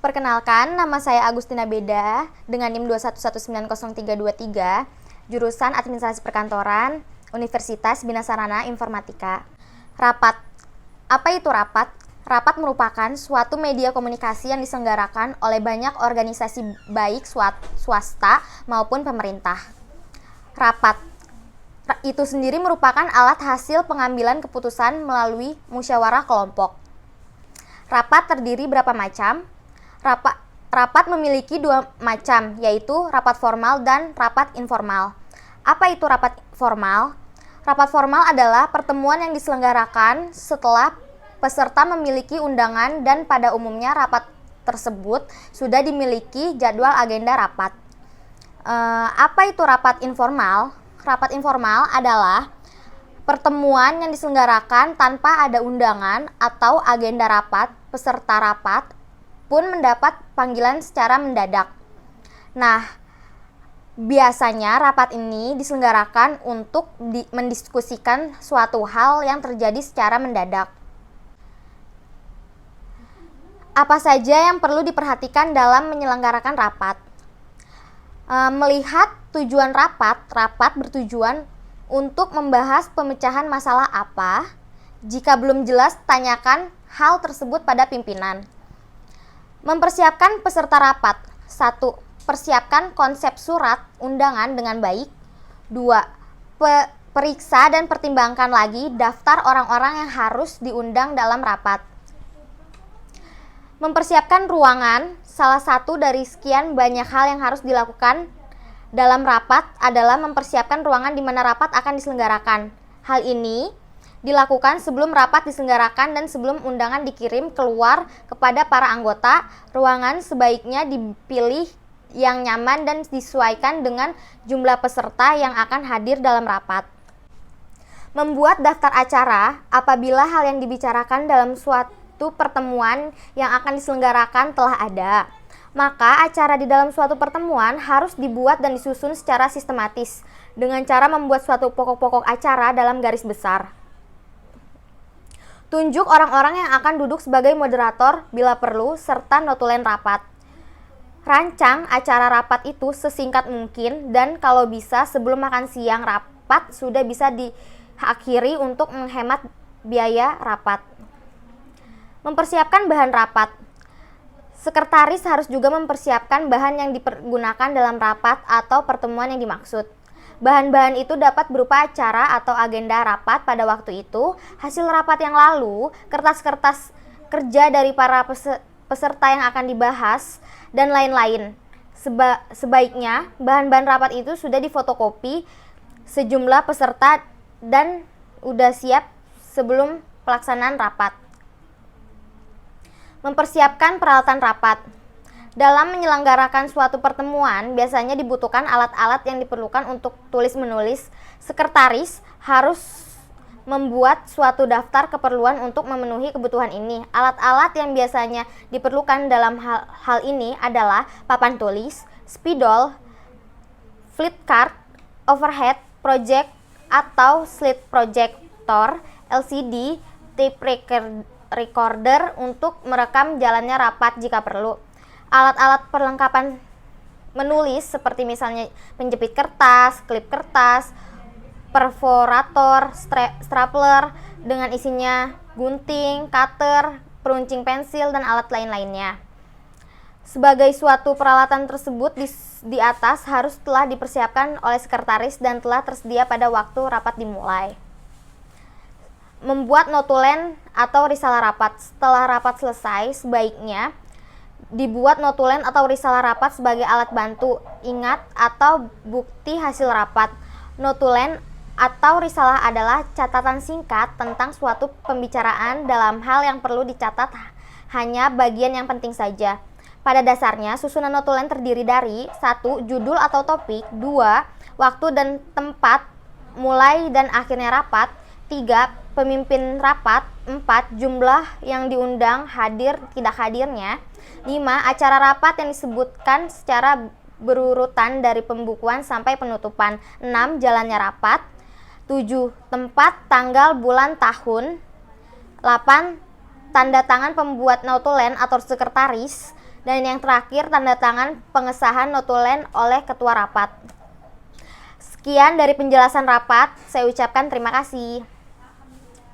Perkenalkan, nama saya Agustina Beda dengan NIM 211900323, jurusan Administrasi Perkantoran, Universitas Bina Sarana Informatika. Rapat. Apa itu rapat? Rapat merupakan suatu media komunikasi yang diselenggarakan oleh banyak organisasi baik swasta maupun pemerintah. Rapat itu sendiri merupakan alat hasil pengambilan keputusan melalui musyawarah kelompok. Rapat terdiri berapa macam? Rapat memiliki dua macam, yaitu rapat formal dan rapat informal. Apa itu rapat formal? Rapat formal adalah pertemuan yang diselenggarakan setelah peserta memiliki undangan dan pada umumnya rapat tersebut sudah dimiliki jadwal agenda rapat. Apa itu rapat informal? Rapat informal adalah pertemuan yang diselenggarakan tanpa ada undangan atau agenda rapat. Peserta rapat pun mendapat panggilan secara mendadak. Nah, biasanya rapat ini diselenggarakan untuk mendiskusikan suatu hal yang terjadi secara mendadak. Apa saja yang perlu diperhatikan dalam menyelenggarakan rapat? Melihat tujuan rapat bertujuan untuk membahas pemecahan masalah apa. Jika belum jelas, tanyakan hal tersebut pada pimpinan. Mempersiapkan peserta rapat. 1. Persiapkan konsep surat undangan dengan baik. 2. Periksa dan pertimbangkan lagi daftar orang-orang yang harus diundang dalam rapat. Mempersiapkan ruangan. Salah satu dari sekian banyak hal yang harus dilakukan dalam rapat adalah mempersiapkan ruangan di mana rapat akan diselenggarakan. Hal ini dilakukan sebelum rapat diselenggarakan dan sebelum undangan dikirim keluar kepada para anggota. Ruangan sebaiknya dipilih yang nyaman dan disesuaikan dengan jumlah peserta yang akan hadir dalam rapat. Membuat daftar acara. Apabila hal yang dibicarakan dalam suatu pertemuan yang akan diselenggarakan telah ada, maka acara di dalam suatu pertemuan harus dibuat dan disusun secara sistematis dengan cara membuat suatu pokok-pokok acara dalam garis besar. Tunjuk orang-orang yang akan duduk sebagai moderator bila perlu, serta notulen rapat. Rancang acara rapat itu sesingkat mungkin dan kalau bisa sebelum makan siang rapat sudah bisa diakhiri untuk menghemat biaya rapat. Mempersiapkan bahan rapat. Sekretaris harus juga mempersiapkan bahan yang dipergunakan dalam rapat atau pertemuan yang dimaksud. Bahan-bahan itu dapat berupa acara atau agenda rapat pada waktu itu, hasil rapat yang lalu, kertas-kertas kerja dari para peserta yang akan dibahas, dan lain-lain. Sebaiknya bahan-bahan rapat itu sudah difotokopi sejumlah peserta dan sudah siap sebelum pelaksanaan rapat. Mempersiapkan peralatan rapat. Dalam menyelenggarakan suatu pertemuan, biasanya dibutuhkan alat-alat yang diperlukan untuk tulis-menulis. Sekretaris harus membuat suatu daftar keperluan untuk memenuhi kebutuhan ini. Alat-alat yang biasanya diperlukan dalam hal ini adalah papan tulis, spidol, flip chart, overhead project atau slide projector, LCD, tape recorder untuk merekam jalannya rapat jika perlu. Alat-alat perlengkapan menulis seperti misalnya penjepit kertas, klip kertas, perforator, stapler dengan isinya gunting, cutter, peruncing pensil, dan alat lain-lainnya. Sebagai suatu peralatan tersebut di atas harus telah dipersiapkan oleh sekretaris dan telah tersedia pada waktu rapat dimulai. Membuat notulen atau risalah rapat. Setelah rapat selesai, sebaiknya dibuat notulen atau risalah rapat sebagai alat bantu ingat atau bukti hasil rapat. Notulen atau risalah adalah catatan singkat tentang suatu pembicaraan dalam hal yang perlu dicatat hanya bagian yang penting saja. Pada dasarnya, susunan notulen terdiri dari 1. Judul atau topik, 2. Waktu dan tempat mulai dan akhirnya rapat, 3. Pemimpin rapat, 4. Jumlah yang diundang, hadir tidak hadirnya, 5. Acara rapat yang disebutkan secara berurutan dari pembukuan sampai penutupan, 6. Jalannya rapat, 7. Tempat, tanggal, bulan, tahun, 8. Tanda tangan pembuat notulen atau sekretaris, Dan yang terakhir, tanda tangan pengesahan notulen oleh ketua rapat. Sekian dari penjelasan rapat, saya ucapkan terima kasih.